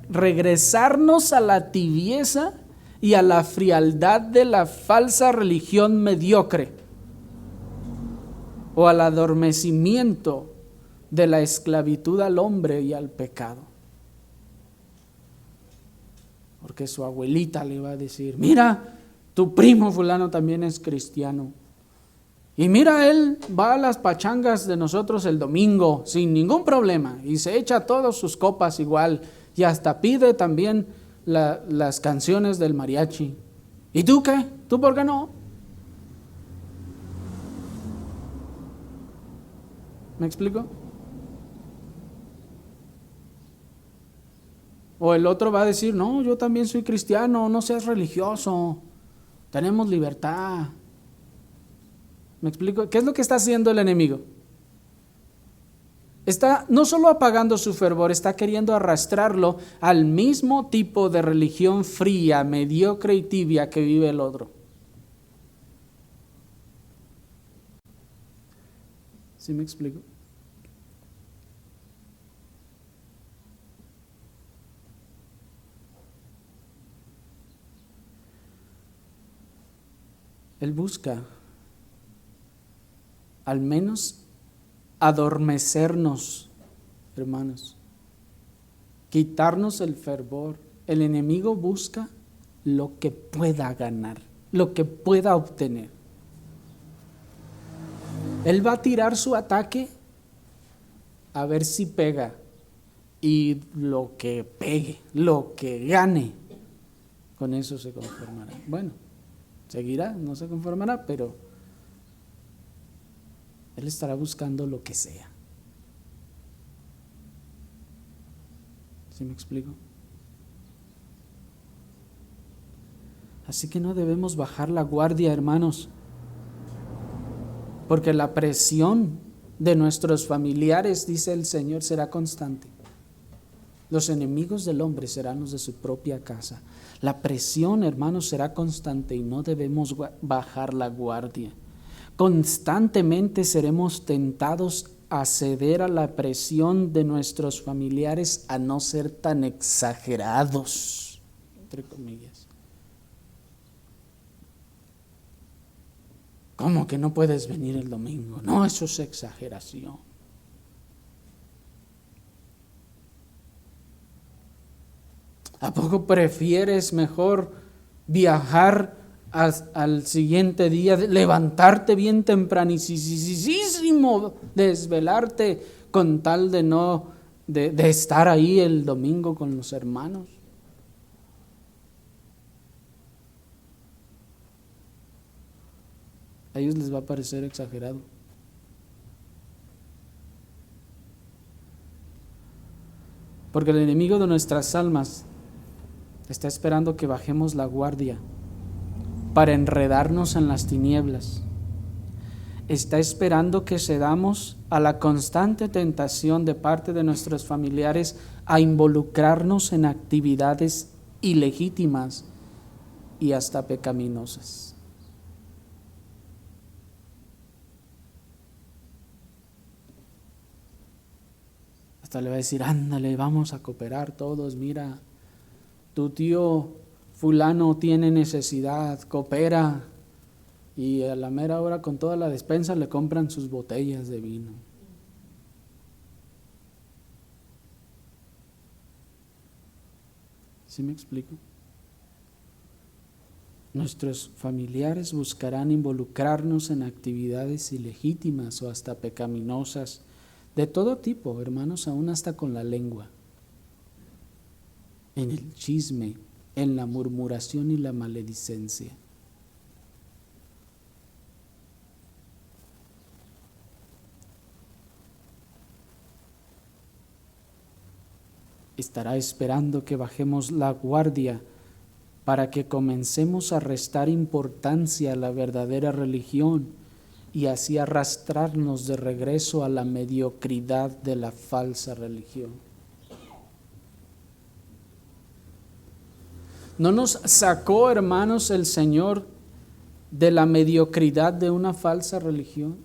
regresarnos a la tibieza y a la frialdad de la falsa religión mediocre, o al adormecimiento de la esclavitud al hombre y al pecado. Porque su abuelita le va a decir: mira, tu primo fulano también es cristiano, y mira, él va a las pachangas de nosotros el domingo sin ningún problema y se echa todas sus copas igual, y hasta pide también las canciones del mariachi. ¿Y tú qué? ¿Tú por qué no? ¿Me explico? O el otro va a decir: no, yo también soy cristiano, no seas religioso, tenemos libertad. ¿Me explico? ¿Qué es lo que está haciendo el enemigo? Está no solo apagando su fervor, está queriendo arrastrarlo al mismo tipo de religión fría, mediocre y tibia que vive el otro. ¿Sí me explico? Él busca al menos adormecernos, hermanos, quitarnos el fervor. El enemigo busca lo que pueda ganar, lo que pueda obtener. Él va a tirar su ataque a ver si pega, y lo que pegue, lo que gane, con eso se conformará. Bueno, seguirá, no se conformará, pero él estará buscando lo que sea. ¿Sí me explico? Así que no debemos bajar la guardia, hermanos, porque la presión de nuestros familiares, dice el Señor, será constante. Los enemigos del hombre serán los de su propia casa. La presión, hermanos, será constante y no debemos bajar la guardia. Constantemente seremos tentados a ceder a la presión de nuestros familiares, a no ser tan exagerados, entre comillas. ¿Cómo que no puedes venir el domingo? No, eso es exageración. ¿A poco prefieres mejor viajar al siguiente día, levantarte bien tempranísimo, desvelarte con tal de no de estar ahí el domingo con los hermanos? A ellos les va a parecer exagerado. Porque el enemigo de nuestras almas está esperando que bajemos la guardia para enredarnos en las tinieblas. Está esperando que cedamos a la constante tentación de parte de nuestros familiares a involucrarnos en actividades ilegítimas y hasta pecaminosas. Hasta le va a decir, ándale, vamos a cooperar todos, mira, tu tío fulano tiene necesidad, coopera. Y a la mera hora con toda la despensa le compran sus botellas de vino. ¿Sí me explico? Nuestros familiares buscarán involucrarnos en actividades ilegítimas o hasta pecaminosas, de todo tipo, hermanos, aún hasta con la lengua, en el chisme, en la murmuración y la maledicencia. Estará esperando que bajemos la guardia para que comencemos a restar importancia a la verdadera religión y así arrastrarnos de regreso a la mediocridad de la falsa religión. ¿No nos sacó, hermanos, el Señor de la mediocridad de una falsa religión?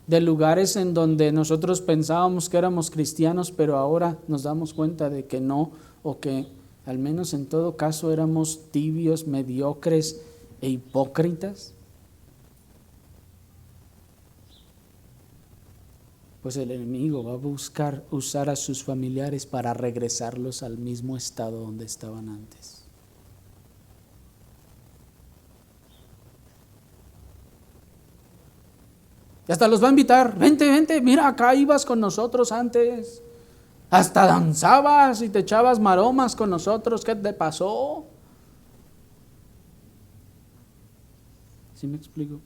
De lugares en donde nosotros pensábamos que éramos cristianos, pero ahora nos damos cuenta de que no, o que al menos en todo caso éramos tibios, mediocres e hipócritas. Pues el enemigo va a buscar usar a sus familiares para regresarlos al mismo estado donde estaban antes. Y hasta los va a invitar, vente, vente, mira, acá ibas con nosotros antes. Hasta danzabas y te echabas maromas con nosotros, ¿qué te pasó? ¿Sí me explico?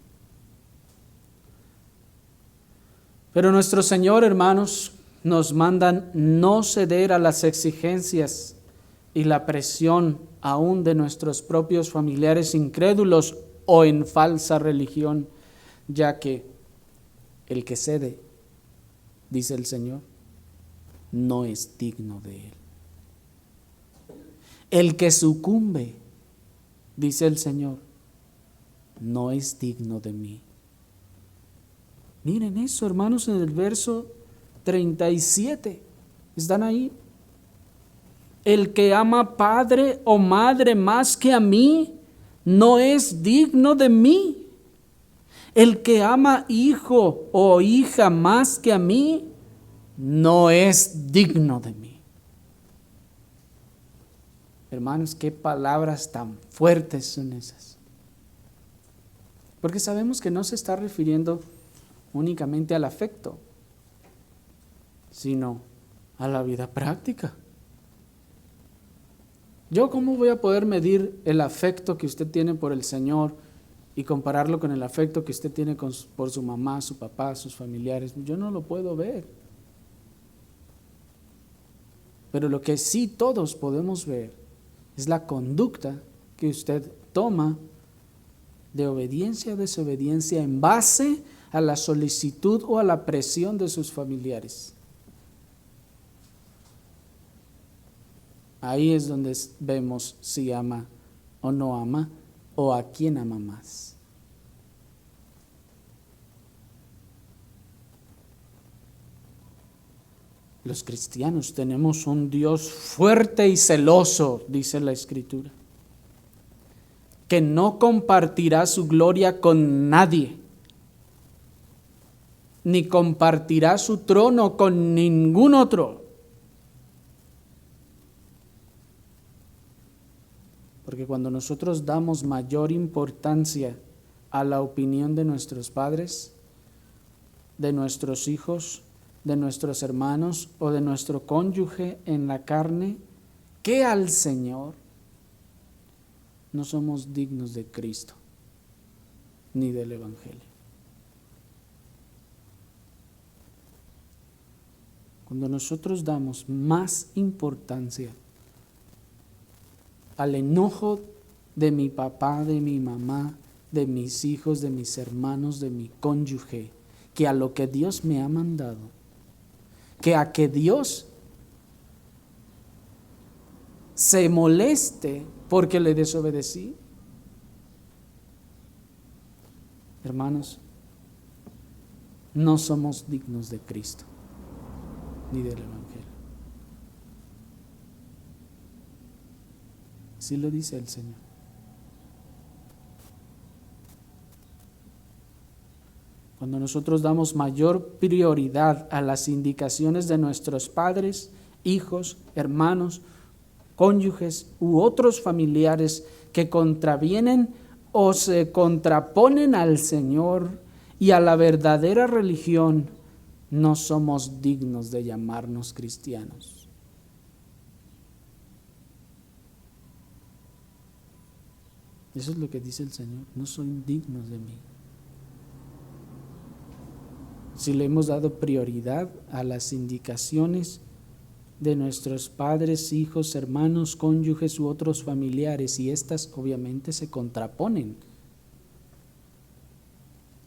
Pero nuestro Señor, hermanos, nos manda no ceder a las exigencias y la presión aún de nuestros propios familiares incrédulos o en falsa religión, ya que el que cede, dice el Señor, no es digno de Él. El que sucumbe, dice el Señor, no es digno de mí. Miren eso, hermanos, en el verso 37. ¿Están ahí? El que ama padre o madre más que a mí, no es digno de mí. El que ama hijo o hija más que a mí, no es digno de mí. Hermanos, qué palabras tan fuertes son esas. Porque sabemos que no se está refiriendo únicamente al afecto, sino a la vida práctica. ¿Yo cómo voy a poder medir el afecto que usted tiene por el Señor y compararlo con el afecto que usted tiene por su mamá, su papá, sus familiares? Yo no lo puedo ver. Pero lo que sí todos podemos ver es la conducta que usted toma de obediencia o desobediencia en base a la solicitud o a la presión de sus familiares. Ahí es donde vemos si ama o no ama, o a quién ama más. Los cristianos tenemos un Dios fuerte y celoso, dice la Escritura, que no compartirá su gloria con nadie, ni compartirá su trono con ningún otro. Porque cuando nosotros damos mayor importancia a la opinión de nuestros padres, de nuestros hijos, de nuestros hermanos o de nuestro cónyuge en la carne, que al Señor, no somos dignos de Cristo. ni del Evangelio. Cuando nosotros damos más importancia al enojo de mi papá, de mi mamá, de mis hijos, de mis hermanos, de mi cónyuge, que a lo que Dios me ha mandado, que a que Dios se moleste porque le desobedecí. Hermanos, no somos dignos de Cristo ni del Evangelio. Así lo dice el Señor. Cuando nosotros damos mayor prioridad a las indicaciones de nuestros padres, hijos, hermanos, cónyuges u otros familiares que contravienen o se contraponen al Señor y a la verdadera religión, no somos dignos de llamarnos cristianos. Eso es lo que dice el Señor, no son dignos de mí. Si le hemos dado prioridad a las indicaciones de nuestros padres, hijos, hermanos, cónyuges u otros familiares, y estas obviamente se contraponen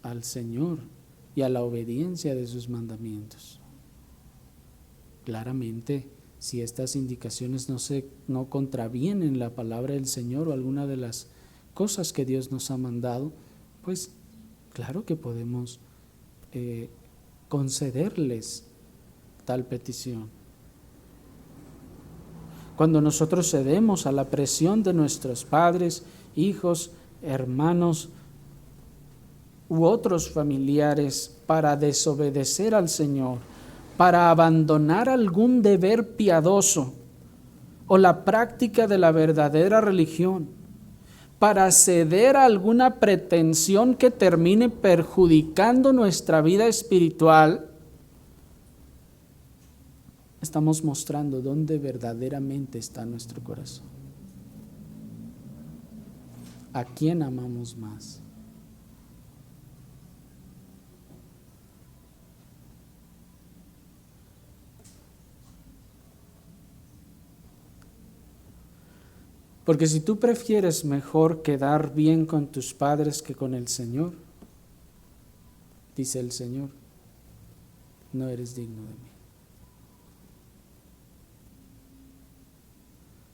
al Señor y a la obediencia de sus mandamientos. Claramente, si estas indicaciones no contravienen la palabra del Señor o alguna de las cosas que Dios nos ha mandado, pues claro que podemos concederles tal petición. Cuando nosotros cedemos a la presión de nuestros padres, hijos, hermanos u otros familiares para desobedecer al Señor, para abandonar algún deber piadoso o la práctica de la verdadera religión, para ceder a alguna pretensión que termine perjudicando nuestra vida espiritual, estamos mostrando dónde verdaderamente está nuestro corazón. ¿A quién amamos más? Porque si tú prefieres mejor quedar bien con tus padres que con el Señor, dice el Señor, no eres digno de mí.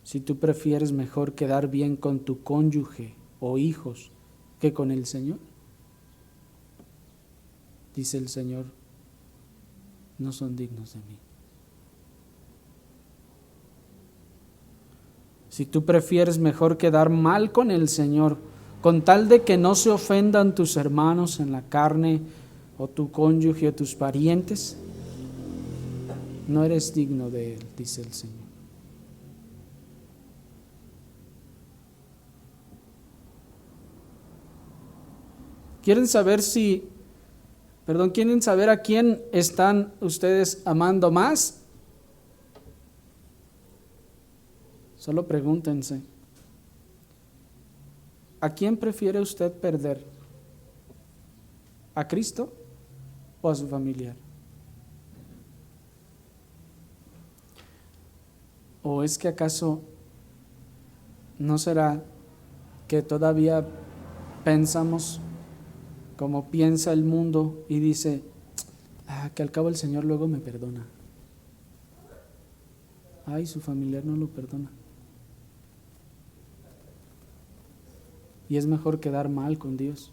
Si tú prefieres mejor quedar bien con tu cónyuge o hijos que con el Señor, dice el Señor, no son dignos de mí. Si tú prefieres mejor quedar mal con el Señor, con tal de que no se ofendan tus hermanos en la carne, o tu cónyuge o tus parientes, no eres digno de Él, dice el Señor. ¿Quieren saber a quién están ustedes amando más? Solo pregúntense, ¿a quién prefiere usted perder? ¿A Cristo o a su familiar? ¿O es que acaso no será que todavía pensamos como piensa el mundo y dice, que al cabo el Señor luego me perdona? Ay, su familiar no lo perdona. Y es mejor quedar mal con Dios.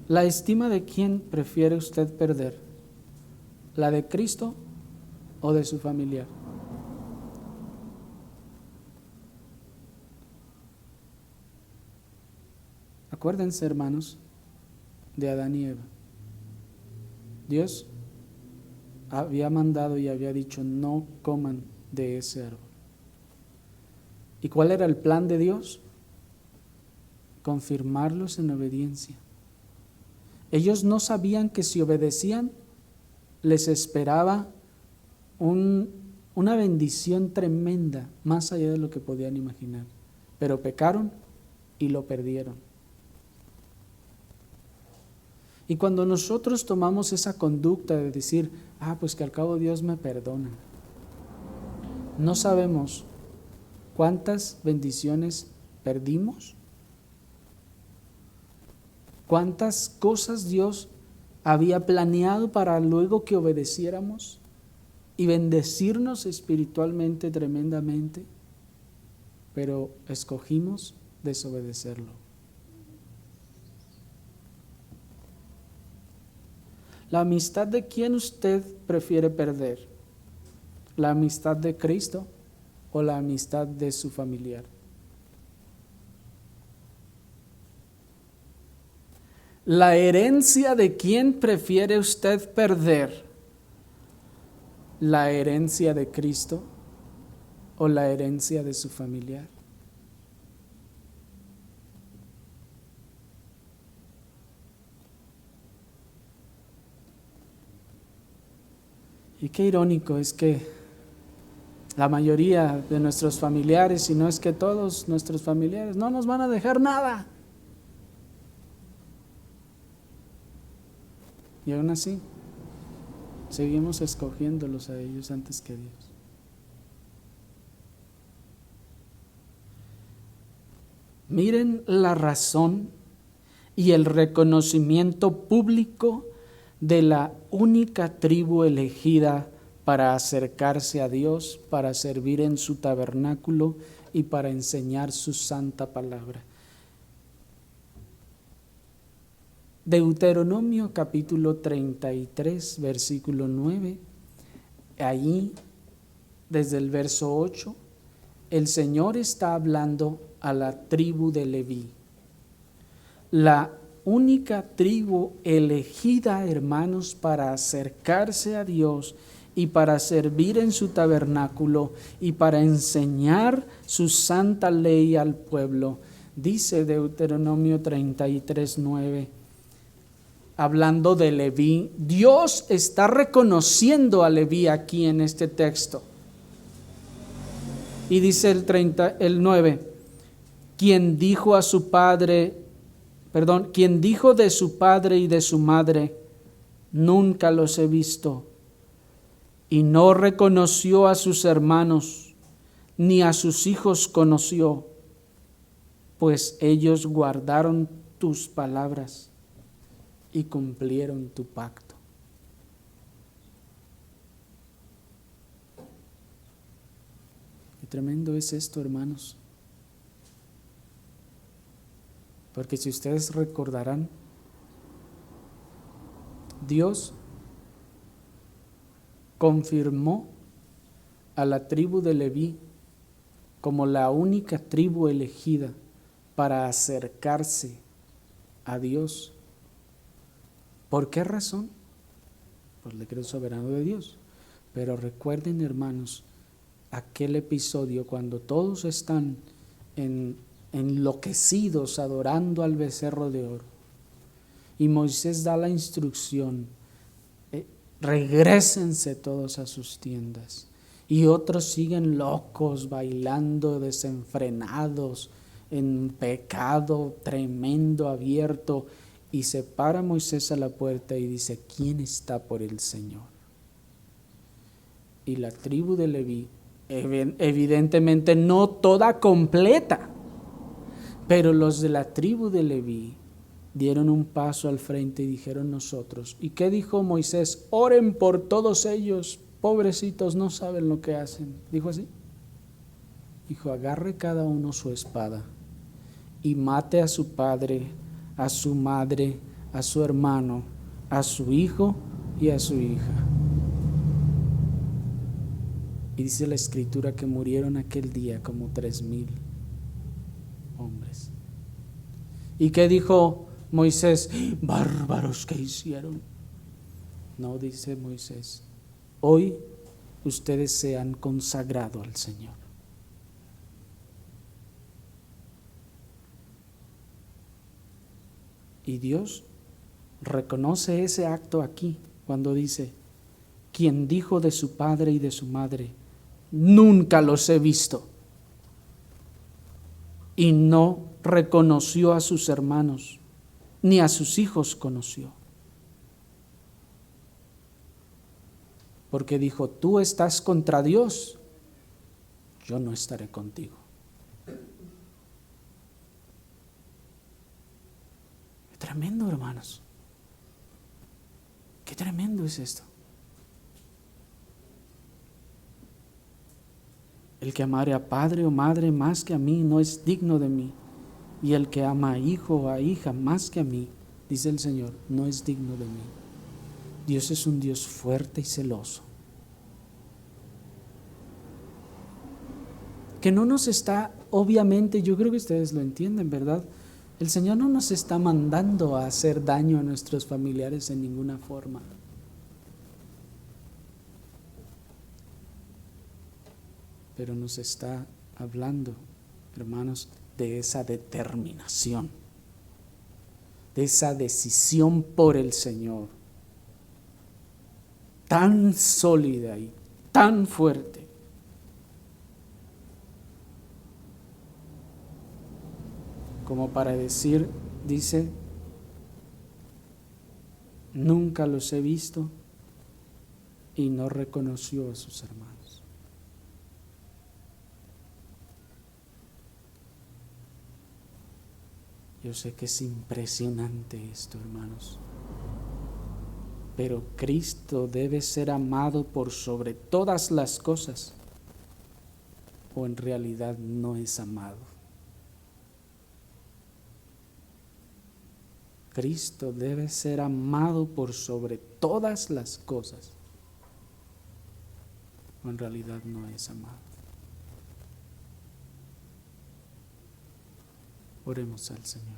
¿La estima de quién prefiere usted perder? ¿La de Cristo o de su familiar? Acuérdense, hermanos, de Adán y Eva. Dios había mandado y había dicho, no coman de ese árbol. ¿Y cuál era el plan de Dios? Confirmarlos en obediencia. Ellos no sabían que si obedecían, les esperaba un una bendición tremenda, más allá de lo que podían imaginar. Pero pecaron y lo perdieron. Y cuando nosotros tomamos esa conducta de decir, pues que al cabo Dios me perdona, no sabemos cuántas bendiciones perdimos, cuántas cosas Dios había planeado para luego que obedeciéramos y bendecirnos espiritualmente tremendamente, pero escogimos desobedecerlo. ¿La amistad de quién usted prefiere perder? ¿La amistad de Cristo o la amistad de su familiar? ¿La herencia de quién prefiere usted perder? ¿La herencia de Cristo o la herencia de su familiar? Y qué irónico es que la mayoría de nuestros familiares, si no es que todos nuestros familiares, no nos van a dejar nada. Y aún así, seguimos escogiéndolos a ellos antes que Dios. Miren la razón y el reconocimiento público de la única tribu elegida para acercarse a Dios, para servir en su tabernáculo y para enseñar su santa palabra. Deuteronomio capítulo 33, versículo 9, allí desde el verso 8, el Señor está hablando a la tribu de Leví. La única tribu elegida, hermanos, para acercarse a Dios y para servir en su tabernáculo y para enseñar su santa ley al pueblo. Dice Deuteronomio 33, 9, hablando de Leví, Dios está reconociendo a Leví aquí en este texto. Y dice el 9, quien dijo de su padre y de su madre, nunca los he visto, y no reconoció a sus hermanos, ni a sus hijos conoció, pues ellos guardaron tus palabras y cumplieron tu pacto. Qué tremendo es esto, hermanos. Porque si ustedes recordarán, Dios confirmó a la tribu de Leví como la única tribu elegida para acercarse a Dios. ¿Por qué razón? Por el decreto soberano de Dios. Pero recuerden, hermanos, aquel episodio cuando todos están enloquecidos adorando al becerro de oro. Y Moisés da la instrucción, regrésense todos a sus tiendas. Y otros siguen locos, bailando, desenfrenados, en pecado tremendo, abierto. Y se para Moisés a la puerta y dice, ¿quién está por el Señor? Y la tribu de Leví, evidentemente no toda completa, pero los de la tribu de Leví dieron un paso al frente y dijeron nosotros. ¿Y qué dijo Moisés? Oren por todos ellos, pobrecitos, no saben lo que hacen. ¿Dijo así? Dijo, agarre cada uno su espada y mate a su padre, a su madre, a su hermano, a su hijo y a su hija. Y dice la Escritura que murieron aquel día como 3,000 hombres. ¿Y qué dijo Moisés? Bárbaros, ¿qué hicieron? No, dice Moisés, hoy ustedes se han consagrado al Señor. Y Dios reconoce ese acto aquí cuando dice, quien dijo de su padre y de su madre, nunca los he visto. Y no reconoció a sus hermanos, ni a sus hijos conoció. Porque dijo, tú estás contra Dios, yo no estaré contigo. Qué tremendo, hermanos. Qué tremendo es esto. El que amare a padre o madre más que a mí no es digno de mí. Y el que ama a hijo o a hija más que a mí, dice el Señor, no es digno de mí. Dios es un Dios fuerte y celoso. Que no nos está, obviamente, yo creo que ustedes lo entienden, ¿verdad? El Señor no nos está mandando a hacer daño a nuestros familiares en ninguna forma. Pero nos está hablando, hermanos, de esa determinación, de esa decisión por el Señor, tan sólida y tan fuerte. Como para decir, dice, nunca los he visto, y no reconoció a sus hermanos. Yo sé que es impresionante esto, hermanos, pero Cristo debe ser amado por sobre todas las cosas, o en realidad no es amado. Cristo debe ser amado por sobre todas las cosas, o en realidad no es amado. Oremos al Señor.